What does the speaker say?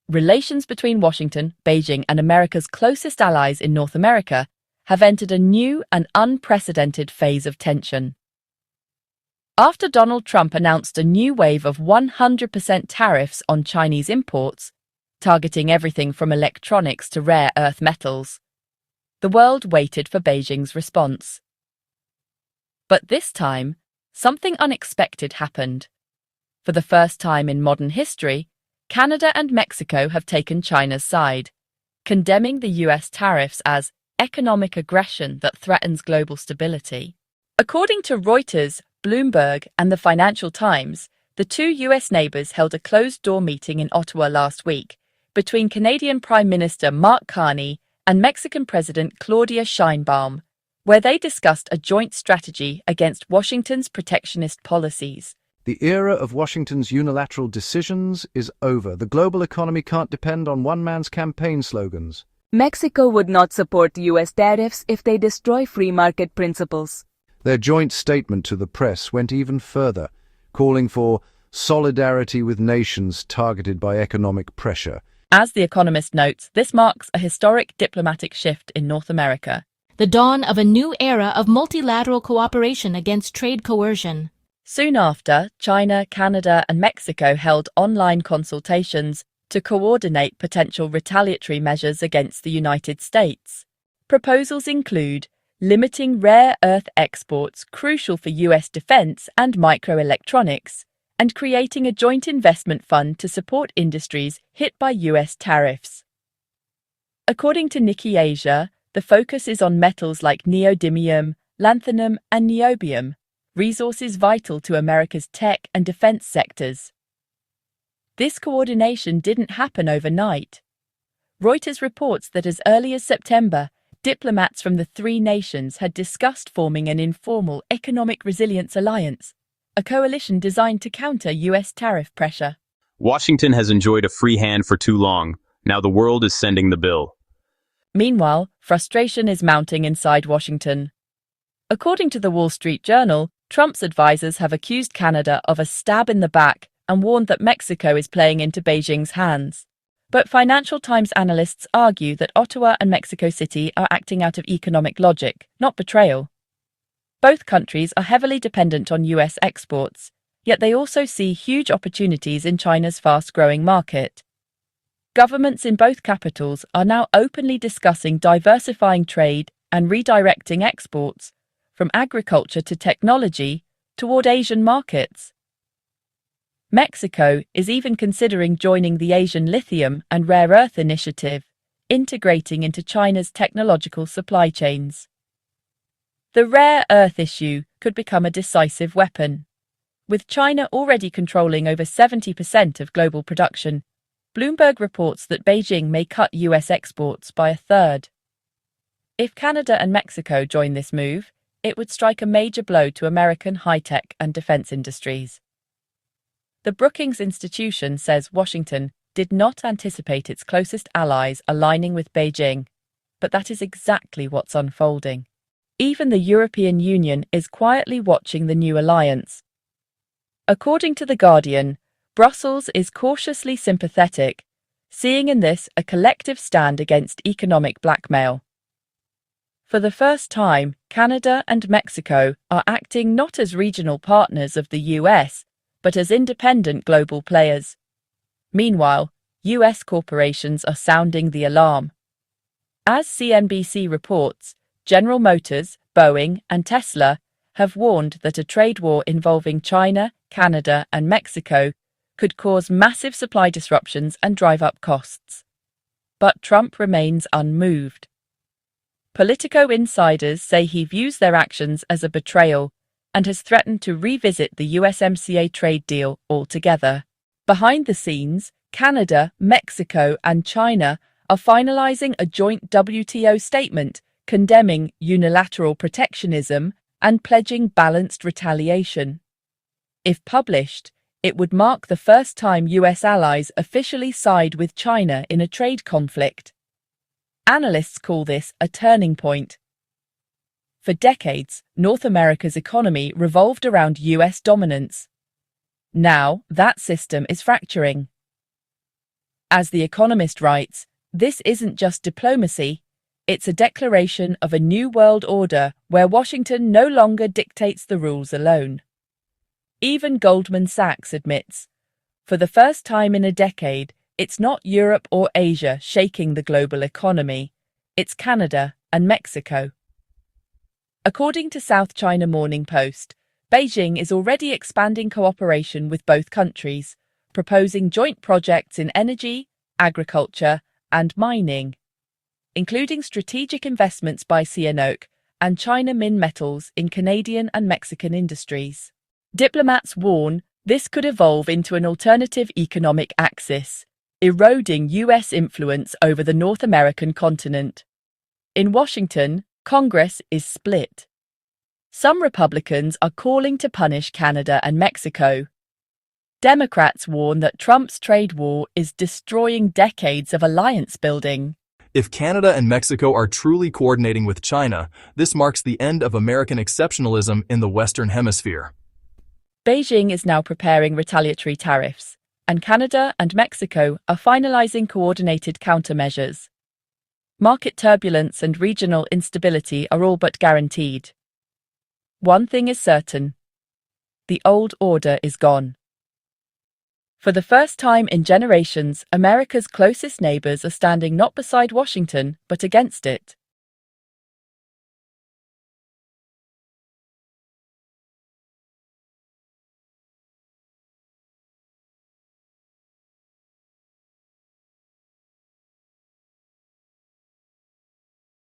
relations between Washington, Beijing, and America's closest allies in North America have entered a new and unprecedented phase of tension. After Donald Trump announced a new wave of 100% tariffs on Chinese imports, targeting everything from electronics to rare earth metals, the world waited for Beijing's response. But this time, something unexpected happened. For the first time in modern history, Canada and Mexico have taken China's side, condemning the US tariffs as economic aggression that threatens global stability. According to Reuters, Bloomberg, and the Financial Times, the two US neighbours held a closed-door meeting in Ottawa last week between Canadian Prime Minister Mark Carney and Mexican President Claudia Sheinbaum, where they discussed a joint strategy against Washington's protectionist policies. The era of Washington's unilateral decisions is over. The global economy can't depend on one man's campaign slogans. Mexico would not support U.S. tariffs if they destroy free market principles. Their joint statement to the press went even further, calling for solidarity with nations targeted by economic pressure. As The Economist notes, this marks a historic diplomatic shift in North America. The dawn of a new era of multilateral cooperation against trade coercion. Soon after, China, Canada, and Mexico held online consultations to coordinate potential retaliatory measures against the United States. Proposals include limiting rare earth exports crucial for US defense and microelectronics, and creating a joint investment fund to support industries hit by US tariffs. According to Nikkei Asia, the focus is on metals like neodymium, lanthanum, and niobium, resources vital to America's tech and defense sectors. This coordination didn't happen overnight. Reuters reports that as early as September, diplomats from the three nations had discussed forming an informal economic resilience alliance, a coalition designed to counter US tariff pressure. Washington has enjoyed a free hand for too long. Now the world is sending the bill. Meanwhile, frustration is mounting inside Washington. According to the Wall Street Journal, Trump's advisors have accused Canada of a stab in the back and warned that Mexico is playing into Beijing's hands. But Financial Times analysts argue that Ottawa and Mexico City are acting out of economic logic, not betrayal. Both countries are heavily dependent on US exports, yet they also see huge opportunities in China's fast-growing market. Governments in both capitals are now openly discussing diversifying trade and redirecting exports from agriculture to technology toward Asian markets. Mexico is even considering joining the Asian Lithium and Rare Earth Initiative, integrating into China's technological supply chains. The rare earth issue could become a decisive weapon. With China already controlling over 70% of global production, Bloomberg reports that Beijing may cut US exports by a third. If Canada and Mexico join this move, it would strike a major blow to American high-tech and defense industries. The Brookings Institution says Washington did not anticipate its closest allies aligning with Beijing, but that is exactly what's unfolding. Even the European Union is quietly watching the new alliance. According to The Guardian, Brussels is cautiously sympathetic, seeing in this a collective stand against economic blackmail. For the first time, Canada and Mexico are acting not as regional partners of the US, but as independent global players. Meanwhile, US corporations are sounding the alarm. As CNBC reports, General Motors, Boeing, and Tesla have warned that a trade war involving China, Canada, and Mexico could cause massive supply disruptions and drive up costs. But Trump remains unmoved. Politico insiders say he views their actions as a betrayal and has threatened to revisit the USMCA trade deal altogether. Behind the scenes, Canada, Mexico, and China are finalizing a joint WTO statement condemning unilateral protectionism and pledging balanced retaliation. If published, it would mark the first time US allies officially side with China in a trade conflict. Analysts call this a turning point. For decades, North America's economy revolved around US dominance. Now, that system is fracturing. As The Economist writes, this isn't just diplomacy, it's a declaration of a new world order where Washington no longer dictates the rules alone. Even Goldman Sachs admits, for the first time in a decade, it's not Europe or Asia shaking the global economy, it's Canada and Mexico. According to South China Morning Post, Beijing is already expanding cooperation with both countries, proposing joint projects in energy, agriculture, and mining, including strategic investments by CNOOC and China Minmetals in Canadian and Mexican industries. Diplomats warn this could evolve into an alternative economic axis, eroding US influence over the North American continent. In Washington, Congress is split. Some Republicans are calling to punish Canada and Mexico. Democrats warn that Trump's trade war is destroying decades of alliance building. If Canada and Mexico are truly coordinating with China, this marks the end of American exceptionalism in the Western Hemisphere. Beijing is now preparing retaliatory tariffs, and Canada and Mexico are finalizing coordinated countermeasures. Market turbulence and regional instability are all but guaranteed. One thing is certain: the old order is gone. For the first time in generations, America's closest neighbors are standing not beside Washington, but against it.